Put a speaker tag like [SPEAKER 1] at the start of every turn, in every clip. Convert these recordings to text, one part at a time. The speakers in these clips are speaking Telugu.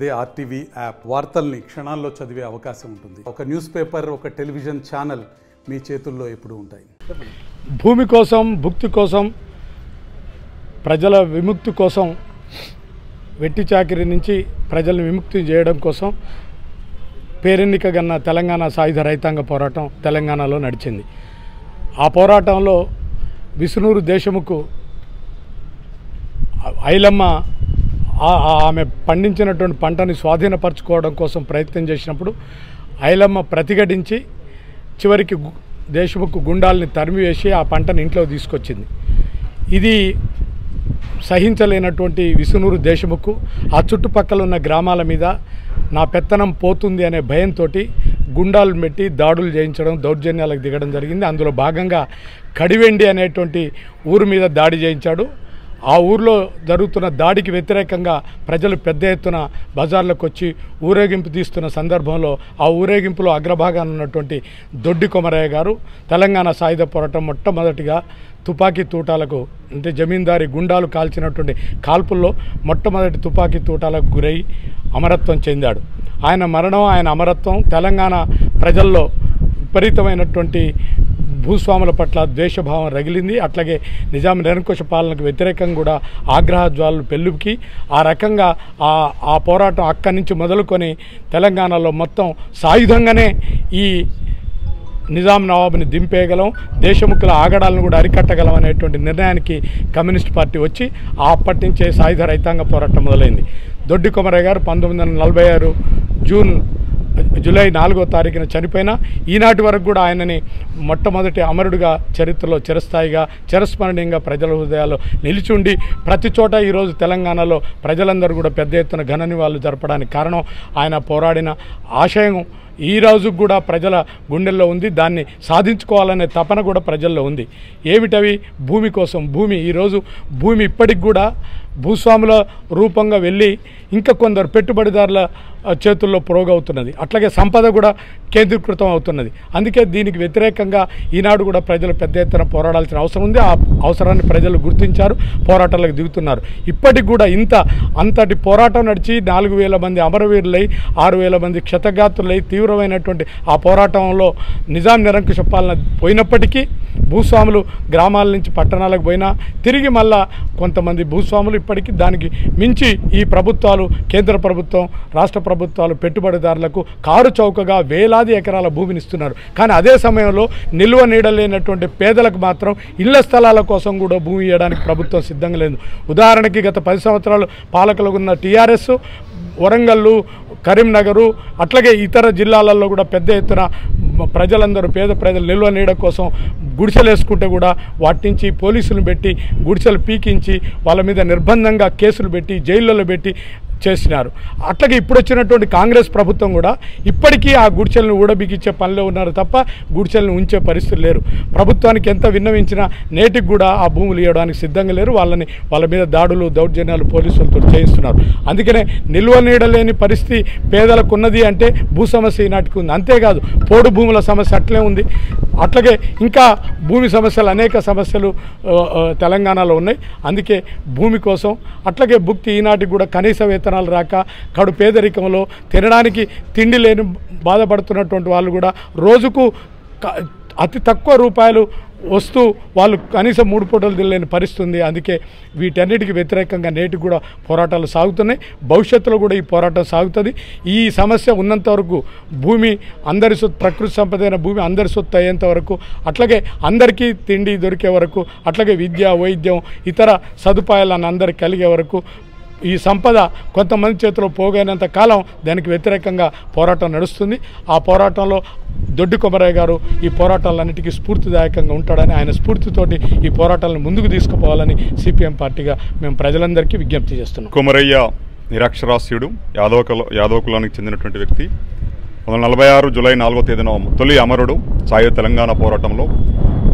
[SPEAKER 1] అదే ఆర్టీవీ యాప్ వార్తల్ని క్షణాల్లో చదివే అవకాశం ఉంటుంది. ఒక న్యూస్ పేపర్, ఒక టెలివిజన్ ఛానల్ మీ చేతుల్లో ఎప్పుడూ ఉంటాయి.
[SPEAKER 2] భూమి కోసం, భుక్తి కోసం, ప్రజల విముక్తి కోసం, వెట్టి చాకిరి నుంచి ప్రజలను విముక్తి చేయడం కోసం పేరెన్నికగన్న తెలంగాణ సాయుధ రైతాంగ పోరాటం తెలంగాణలో నడిచింది. ఆ పోరాటంలో విసునూరు దేశముకు ఐలమ్మ ఆమె పండించినటువంటి పంటని స్వాధీనపరచుకోవడం కోసం ప్రయత్నం చేసినప్పుడు ఐలమ్మ ప్రతిఘటించి చివరికి దేశముకు గుండాల్ని తరిమివేసి ఆ పంటని ఇంట్లో తీసుకొచ్చింది. ఇది సహించలేనటువంటి విసునూరు దేశముకు ఆ చుట్టుపక్కల ఉన్న గ్రామాల మీద నా పెత్తనం పోతుంది అనే భయంతో గుండాలు పెట్టి దాడులు చేయించడం, దౌర్జన్యాలకు దిగడం జరిగింది. అందులో భాగంగా కడివెండి అనేటువంటి ఊరు మీద దాడి చేయించాడు. ఆ ఊర్లో జరుగుతున్న దాడికి వ్యతిరేకంగా ప్రజలు పెద్ద ఎత్తున బజార్లకు వచ్చి ఊరేగింపు తీస్తున్న సందర్భంలో ఆ ఊరేగింపులో అగ్రభాగాన ఉన్నటువంటి దొడ్డి కొమరయ్య గారు తెలంగాణ సాయుధ పోరాటం మొట్టమొదటిగా తుపాకీ తూటాలకు అంటే జమీందారీ గుండాలు కాల్చినటువంటి కాల్పుల్లో మొట్టమొదటి తుపాకీ తూటాలకు గురై అమరత్వం చెందాడు. ఆయన మరణం, ఆయన అమరత్వం తెలంగాణ ప్రజల్లో విపరీతమైనటువంటి భూస్వాముల పట్ల ద్వేషభావం రగిలింది. అట్లాగే నిజాం నిరంకుశ పాలనకు వ్యతిరేకంగా కూడా ఆగ్రహ జ్వాలలు పెళ్ళుకి ఆ రకంగా ఆ పోరాటం అక్కడి నుంచి మొదలుకొని తెలంగాణలో మొత్తం సాయుధంగానే ఈ నిజాం నవాబుని దింపేయగలం, దేశముఖుల ఆగడాలను కూడా అరికట్టగలం అనేటువంటి నిర్ణయానికి కమ్యూనిస్ట్ పార్టీ వచ్చి అప్పటి నుంచే సాయుధ రైతాంగ పోరాటం మొదలైంది. దొడ్డి కొమరయ్య గారు 1946 జూలై 4వ తారీఖున చనిపోయినా ఈనాటి వరకు కూడా ఆయనని మొట్టమొదటి అమరుడిగా చరిత్రలో చిరస్థాయిగా చిరస్మరణీయంగా ప్రజల హృదయాల్లో నిలిచుండి ప్రతి చోట ఈరోజు తెలంగాణలో ప్రజలందరూ కూడా పెద్ద ఎత్తున ఘన నివాళులు జరపడానికి కారణం ఆయన పోరాడిన ఆశయం ఈ రోజు కూడా ప్రజల గుండెల్లో ఉంది. దాన్ని సాధించుకోవాలనే తపన కూడా ప్రజల్లో ఉంది. ఏమిటవి? భూమి కోసం. భూమి ఈరోజు భూమి ఇప్పటికి కూడా భూస్వాముల రూపంగా వెళ్ళి ఇంకా కొందరు పెట్టుబడిదారుల చేతుల్లో పురోగవుతున్నది. అట్లాగే సంపద కూడా కేంద్రీకృతం అవుతున్నది. అందుకే దీనికి వ్యతిరేకంగా ఈనాడు కూడా ప్రజలు పెద్ద ఎత్తున పోరాడాల్సిన అవసరం ఉంది. ఆ అవసరాన్ని ప్రజలు గుర్తించారు, పోరాటాలకు దిగుతున్నారు. ఇప్పటికి కూడా అంతటి పోరాటం నడిచి 4000 మంది అమరవీరులై 6000 మంది క్షతగాత్రులై తీవ్రమైనటువంటి ఆ పోరాటంలో నిజాం నిరంకుశ పాలన పోయినప్పటికీ భూస్వాములు గ్రామాల నుంచి పట్టణాలకు పోయినా తిరిగి మళ్ళా కొంతమంది భూస్వాములు ఇప్పటికీ దానికి మించి ఈ ప్రభుత్వాలు, కేంద్ర ప్రభుత్వం, రాష్ట్ర ప్రభుత్వాలు పెట్టుబడిదారులకు కారు చౌకగా వేలాది ఎకరాల భూమిని ఇస్తున్నారు. కానీ అదే సమయంలో నిల్వ నీడలేనటువంటి పేదలకు మాత్రం ఇళ్ల స్థలాల కోసం కూడా భూమి ఇవ్వడానికి ప్రభుత్వం సిద్ధంగా లేదు. ఉదాహరణకి గత 10 సంవత్సరాలు పాలకులకు ఉన్న టీఆర్ఎస్ వరంగల్లు, కరీంనగరు అట్లాగే ఇతర జిల్లాలలో కూడా పెద్ద ఎత్తున ప్రజలందరూ పేద ప్రజలు నిల్వ నీడ కోసం గుడిసెలు వేసుకుంటే కూడా వాటి నుంచి పోలీసులను పెట్టి గుడిసెలు పీకించి వాళ్ళ మీద నిర్బంధంగా కేసులు పెట్టి జైళ్ళలో పెట్టి చేసినారు. అట్లాగే ఇప్పుడు వచ్చినటువంటి కాంగ్రెస్ ప్రభుత్వం కూడా ఇప్పటికీ ఆ గుడిసెలను ఊడబిగించే పనిలో ఉన్నారు తప్ప గుడిసెలను ఉంచే పరిస్థితులు లేరు. ప్రభుత్వానికి ఎంత విన్నవించినా నేటికి కూడా ఆ భూములు ఇవ్వడానికి సిద్ధంగా లేరు. వాళ్ళ మీద దాడులు, దౌర్జన్యాలు పోలీసులతో చేయిస్తున్నారు. అందుకనే నిల్వ నీడలేని పరిస్థితి పేదలకు ఉన్నది అంటే భూ సమస్య ఈనాటికి ఉంది. అంతేకాదు పోడు భూముల సమస్య అట్లే ఉంది. అట్లాగే ఇంకా భూమి సమస్యలు, అనేక సమస్యలు తెలంగాణలో ఉన్నాయి. అందుకే భూమి కోసం అట్లాగే భుక్తి ఈనాటికి కూడా కనీస వేతనాలు రాక కడు పేదరికంలో తినడానికి తిండి లేని బాధపడుతున్నటువంటి వాళ్ళు కూడా రోజుకు అతి తక్కువ రూపాయలు వస్తూ వాళ్ళు కనీసం 3 పూటలు తినలేని పరిస్థితి ఉంది. అందుకే వీటన్నిటికీ వ్యతిరేకంగా నేటికి కూడా పోరాటాలు సాగుతున్నాయి. భవిష్యత్తులో కూడా ఈ పోరాటం సాగుతుంది. ఈ సమస్య ఉన్నంత వరకు భూమి అందరి సొత్తు, ప్రకృతి సంపద అయిన భూమి అందరి సొత్తు అయ్యేంత వరకు, అట్లాగే అందరికీ తిండి దొరికే వరకు, అట్లాగే విద్య, వైద్యం, ఇతర సదుపాయాలను అందరికీ కలిగే వరకు ఈ సంపద కొంతమంది చేతిలో పోగైనంత కాలం దానికి వ్యతిరేకంగా పోరాటం నడుస్తుంది. ఆ పోరాటంలో దొడ్డి కొమరయ్య గారు ఈ పోరాటాలన్నిటికీ స్ఫూర్తిదాయకంగా ఉంటాడని, ఆయన స్ఫూర్తితోటి ఈ పోరాటాలను ముందుకు తీసుకుపోవాలని సిపిఎం పార్టీగా మేము ప్రజలందరికీ విజ్ఞప్తి చేస్తున్నాం.
[SPEAKER 3] కొమరయ్య నిరక్షరాస్యుడు, యాదవ కులానికి చెందినటువంటి వ్యక్తి. 1946 జూలై 4వ తేదీన తొలి అమరుడు సాయుధ తెలంగాణ పోరాటంలో.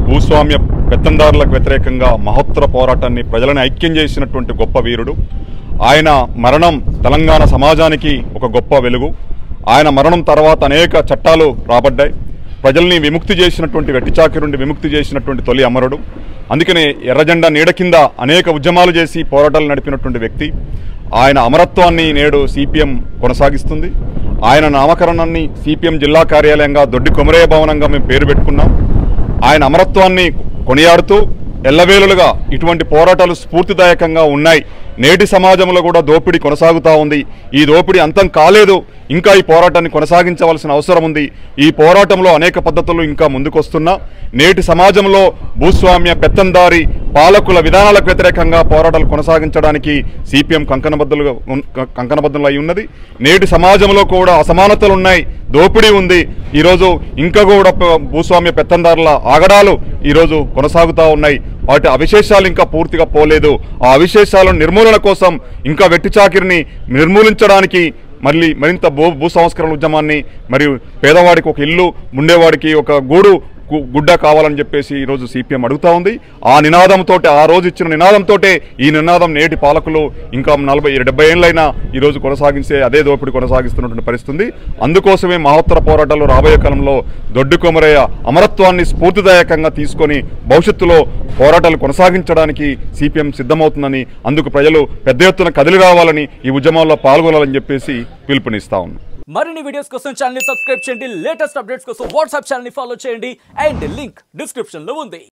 [SPEAKER 3] భూస్వామ్య పెత్తందారులకు వ్యతిరేకంగా మహోత్తర పోరాటాన్ని ప్రజలను ఐక్యం చేసినటువంటి గొప్ప వీరుడు. ఆయన మరణం తెలంగాణ సమాజానికి ఒక గొప్ప వెలుగు. ఆయన మరణం తర్వాత అనేక చట్టాలు రాబడ్డాయి. ప్రజల్ని విముక్తి చేసినటువంటి వెట్టిచాకిరి నుండి విముక్తి చేసినటువంటి తొలి అమరుడు. అందుకనే ఎర్రజెండా నీడ కింద అనేక ఉద్యమాలు చేసి పోరాటాలు నడిపినటువంటి వ్యక్తి. ఆయన అమరత్వాన్ని నేడు సిపిఎం కొనసాగిస్తుంది. ఆయన నామకరణాన్ని సిపిఎం జిల్లా కార్యాలయంగా దొడ్డి కొమరయ్య భవనంగా మేము పేరు పెట్టుకున్నాం. ఆయన అమరత్వాన్ని కొనియాడుతూ ఎల్లవేళలుగా ఇటువంటి పోరాటాలు స్ఫూర్తిదాయకంగా ఉన్నాయి. నేటి సమాజంలో కూడా దోపిడీ కొనసాగుతూ ఉంది. ఈ దోపిడీ అంతం కాలేదు, ఇంకా ఈ పోరాటాన్ని కొనసాగించవలసిన అవసరం ఉంది. ఈ పోరాటంలో అనేక పద్ధతులు ఇంకా ముందుకొస్తున్నా నేటి సమాజంలో భూస్వామ్య పెత్తందారి పాలకుల విధానాలకు వ్యతిరేకంగా పోరాటాలు కొనసాగించడానికి సిపిఎం కంకణబద్ధులు అయి ఉన్నది. నేటి సమాజంలో కూడా అసమానతలు ఉన్నాయి, దోపిడీ ఉంది. ఈరోజు ఇంకా కూడా భూస్వామ్య పెత్తందారుల ఆగడాలు ఈరోజు కొనసాగుతూ ఉన్నాయి. వాటి అవిశేషాలు ఇంకా పూర్తిగా పోలేదు. ఆ అవిశేషాల నిర్మూలన కోసం ఇంకా వెట్టిచాకిరిని నిర్మూలించడానికి మరింత భూ సంస్కరణ ఉద్యమాన్ని మరియు పేదవాడికి ఒక ఇల్లు, ఉండేవాడికి ఒక గుడ్డ కావాలని చెప్పేసి ఈరోజు సిపిఎం అడుగుతూ ఉంది. ఆ నినాదంతో, ఆ రోజు ఇచ్చిన నినాదంతో ఈ నినాదం నేటి పాలకులు ఇంకా 40-70 ఏళ్ళైనా ఈరోజు కొనసాగించే అదే దోపిడీ కొనసాగిస్తున్నటువంటి పరిస్థితి. అందుకోసమే మహోత్తర పోరాటాలు రాబోయే కాలంలో దొడ్డి కొమరయ్య అమరత్వాన్ని స్ఫూర్తిదాయకంగా తీసుకొని భవిష్యత్తులో పోరాటాలు కొనసాగించడానికి సిపిఎం సిద్ధమవుతుందని, అందుకు ప్రజలు పెద్ద ఎత్తున కదిలి రావాలని, ఈ ఉద్యమంలో పాల్గొనాలని చెప్పేసి పిలుపునిస్తా ఉన్నాం.
[SPEAKER 4] మరిన్ని వీడియోస్ కోసం ఛానల్ ని సబ్స్క్రైబ్ చేయండి. లేటెస్ట్ అప్డేట్స్ కోసం వాట్సాప్ ఛానల్ ని ఫాలో చేయండి. అండ్ లింక్ డిస్క్రిప్షన్ లో ఉంది.